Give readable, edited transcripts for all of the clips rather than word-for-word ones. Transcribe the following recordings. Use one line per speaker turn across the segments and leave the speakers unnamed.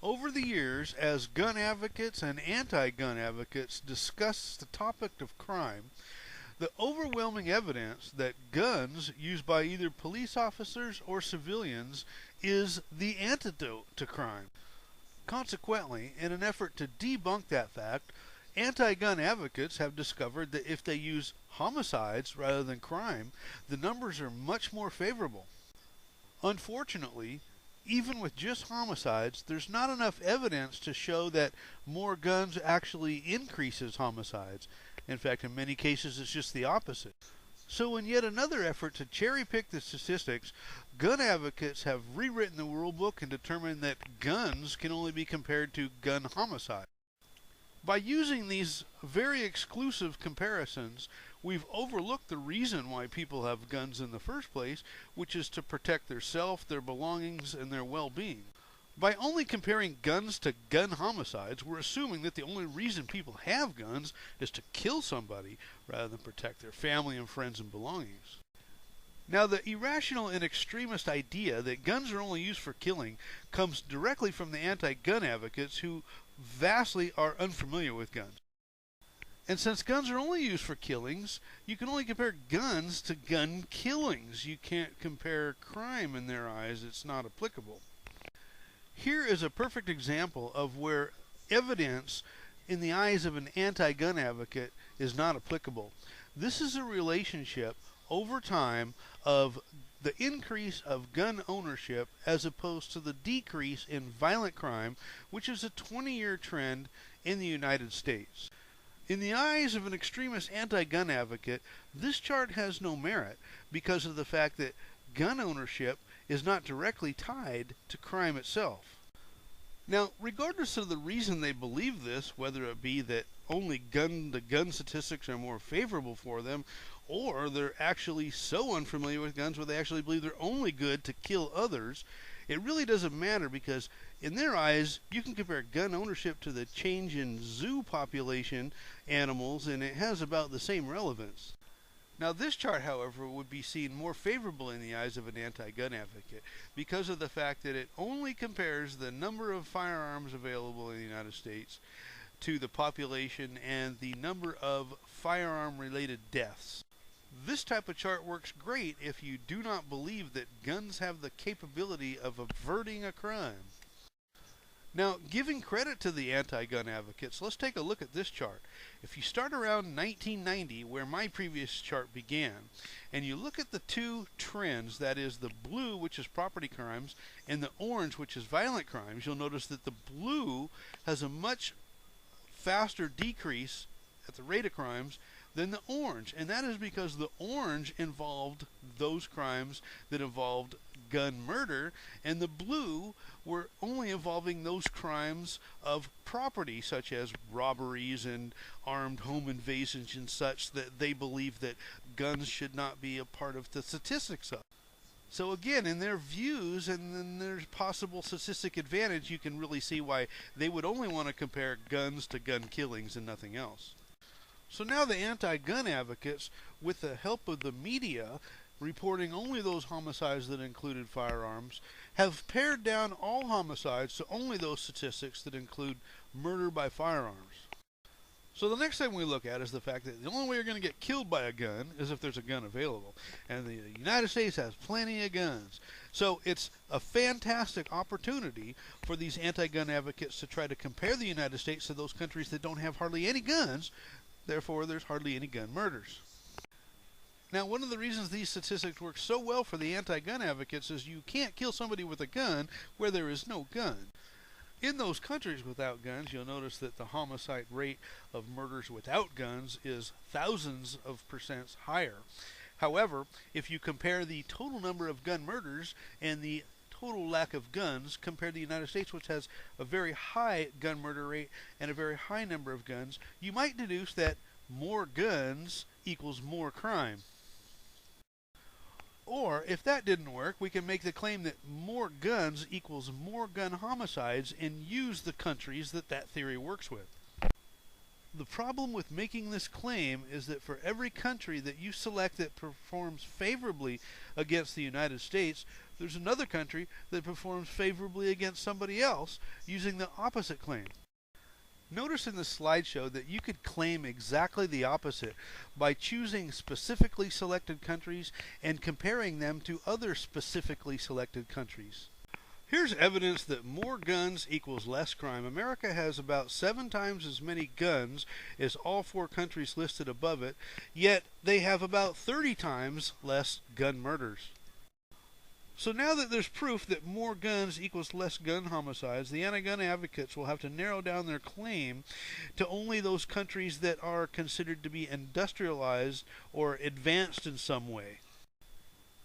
Over the years, as gun advocates and anti-gun advocates discuss the topic of crime, the overwhelming evidence that guns used by either police officers or civilians is the antidote to crime. Consequently, in an effort to debunk that fact, anti-gun advocates have discovered that if they use homicides rather than crime, the numbers are much more favorable. Unfortunately, even with just homicides, there's not enough evidence to show that more guns actually increases homicides. In fact, in many cases, it's just the opposite. So in yet another effort to cherry-pick the statistics, gun advocates have rewritten the rule book and determined that guns can only be compared to gun homicide. By using these very exclusive comparisons, we've overlooked the reason why people have guns in the first place, which is to protect their self, their belongings, and their well-being. By only comparing guns to gun homicides, we're assuming that the only reason people have guns is to kill somebody rather than protect their family and friends and belongings. Now, the irrational and extremist idea that guns are only used for killing comes directly from the anti-gun advocates who vastly are unfamiliar with guns. And since guns are only used for killings, you can only compare guns to gun killings. You can't compare crime in their eyes. It's not applicable. Here is a perfect example of where evidence in the eyes of an anti-gun advocate is not applicable. This is a relationship over time of the increase of gun ownership as opposed to the decrease in violent crime, which is a 20-year trend in the United States. In the eyes of an extremist anti-gun advocate, this chart has no merit because of the fact that gun ownership is not directly tied to crime itself. Now, regardless of the reason they believe this, whether it be that only gun-to-gun statistics are more favorable for them, or they're actually so unfamiliar with guns where they actually believe they're only good to kill others, it really doesn't matter because in their eyes, you can compare gun ownership to the change in zoo population animals, and it has about the same relevance. Now, this chart, however, would be seen more favorable in the eyes of an anti-gun advocate because of the fact that it only compares the number of firearms available in the United States to the population and the number of firearm-related deaths. This type of chart works great if you do not believe that guns have the capability of averting a crime. Now, giving credit to the anti-gun advocates, let's take a look at this chart. If you start around 1990, where my previous chart began, and you look at the two trends, that is the blue, which is property crimes, and the orange, which is violent crimes, you'll notice that the blue has a much faster decrease at the rate of crimes than the orange, and that is because the orange involved those crimes that involved gun murder, and the blue were only involving those crimes of property, such as robberies and armed home invasions and such, that they believe that guns should not be a part of the statistics of. So again, in their views and in their possible statistic advantage, you can really see why they would only want to compare guns to gun killings and nothing else. So now the anti-gun advocates, with the help of the media, reporting only those homicides that included firearms, have pared down all homicides to only those statistics that include murder by firearms. So the next thing we look at is the fact that the only way you're going to get killed by a gun is if there's a gun available. And the United States has plenty of guns. So it's a fantastic opportunity for these anti-gun advocates to try to compare the United States to those countries that don't have hardly any guns. Therefore, there's hardly any gun murders. Now, one of the reasons these statistics work so well for the anti-gun advocates is you can't kill somebody with a gun where there is no gun. In those countries without guns, you'll notice that the homicide rate of murders without guns is thousands of percent higher. However, if you compare the total number of gun murders and the total lack of guns compared to the United States, which has a very high gun murder rate and a very high number of guns, you might deduce that more guns equals more crime. Or, if that didn't work, we can make the claim that more guns equals more gun homicides and use the countries that that theory works with. The problem with making this claim is that for every country that you select that performs favorably against the United States, there's another country that performs favorably against somebody else using the opposite claim. Notice in the slideshow that you could claim exactly the opposite by choosing specifically selected countries and comparing them to other specifically selected countries. Here's evidence that more guns equals less crime. America has about 7 times as many guns as all 4 countries listed above it, yet they have about 30 times less gun murders. So now that there's proof that more guns equals less gun homicides, the anti-gun advocates will have to narrow down their claim to only those countries that are considered to be industrialized or advanced in some way.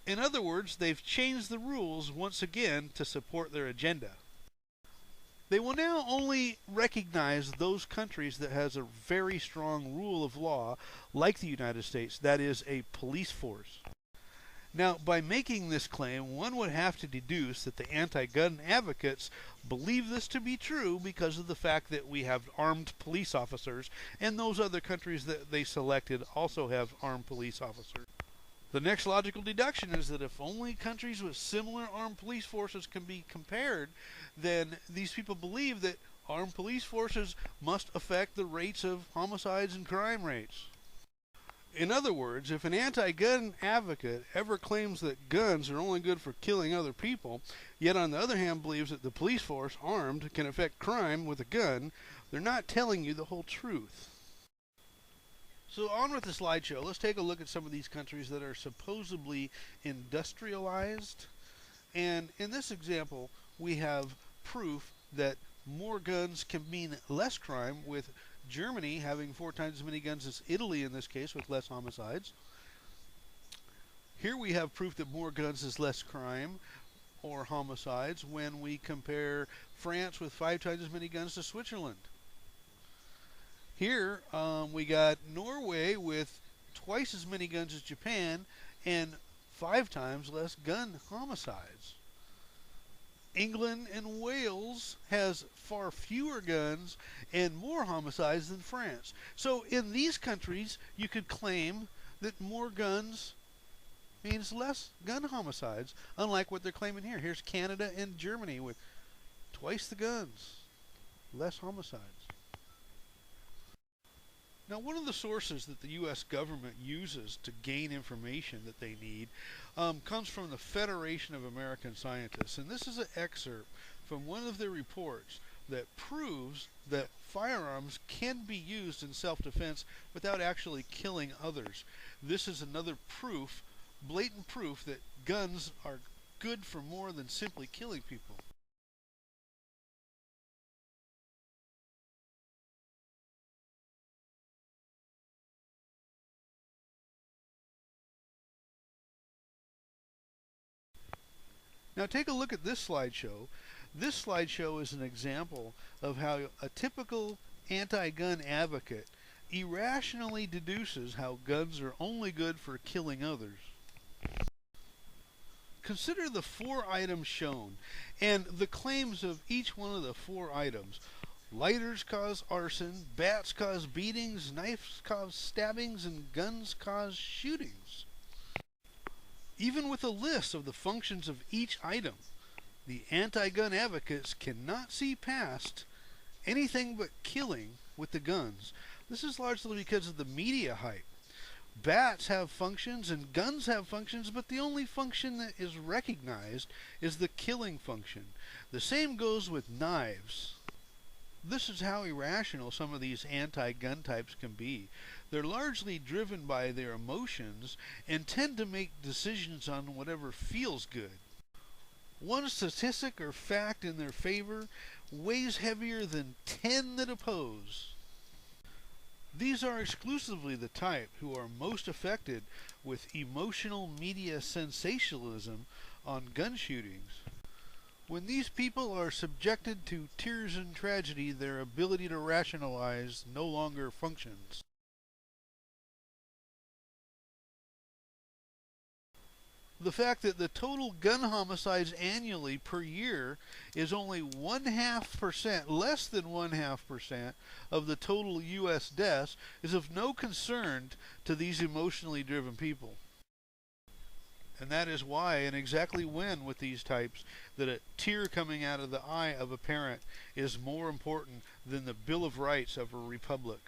In other words, they've changed the rules once again to support their agenda. They will now only recognize those countries that has a very strong rule of law, like the United States, that is, a police force. Now, by making this claim, one would have to deduce that the anti-gun advocates believe this to be true because of the fact that we have armed police officers, and those other countries that they selected also have armed police officers. The next logical deduction is that if only countries with similar armed police forces can be compared, then these people believe that armed police forces must affect the rates of homicides and crime rates. In other words, if an anti-gun advocate ever claims that guns are only good for killing other people, yet on the other hand believes that the police force, armed, can affect crime with a gun, they're not telling you the whole truth. So on with the slideshow, let's take a look at some of these countries that are supposedly industrialized. And in this example, we have proof that more guns can mean less crime, with Germany having 4 times as many guns as Italy in this case, with less homicides. Here we have proof that more guns is less crime or homicides when we compare France with 5 times as many guns to Switzerland. Here we got Norway with twice as many guns as Japan and 5 times less gun homicides. England and Wales has far fewer guns and more homicides than France. So in these countries, you could claim that more guns means less gun homicides, unlike what they're claiming here. Here's Canada and Germany with twice the guns, less homicides. Now, one of the sources that the U.S. government uses to gain information that they need comes from the Federation of American Scientists. And this is an excerpt from one of their reports that proves that firearms can be used in self-defense without actually killing others. This is another proof, blatant proof, that guns are good for more than simply killing people. Now take a look at this slideshow. This slideshow is an example of how a typical anti-gun advocate irrationally deduces how guns are only good for killing others. Consider the 4 items shown and the claims of each one of the 4 items. Lighters cause arson, bats cause beatings, knives cause stabbings, and guns cause shootings. Even with a list of the functions of each item, the anti-gun advocates cannot see past anything but killing with the guns. This is largely because of the media hype. Bats have functions and guns have functions, but the only function that is recognized is the killing function. The same goes with knives. This is how irrational some of these anti-gun types can be. They're largely driven by their emotions and tend to make decisions on whatever feels good. One statistic or fact in their favor weighs heavier than 10 that oppose. These are exclusively the type who are most affected with emotional media sensationalism on gun shootings. When these people are subjected to tears and tragedy, their ability to rationalize no longer functions. The fact that the total gun homicides annually per year is only 0.5%, less than 0.5% of the total U.S. deaths, is of no concern to these emotionally driven people. And that is why and exactly when with these types that a tear coming out of the eye of a parent is more important than the Bill of Rights of a republic.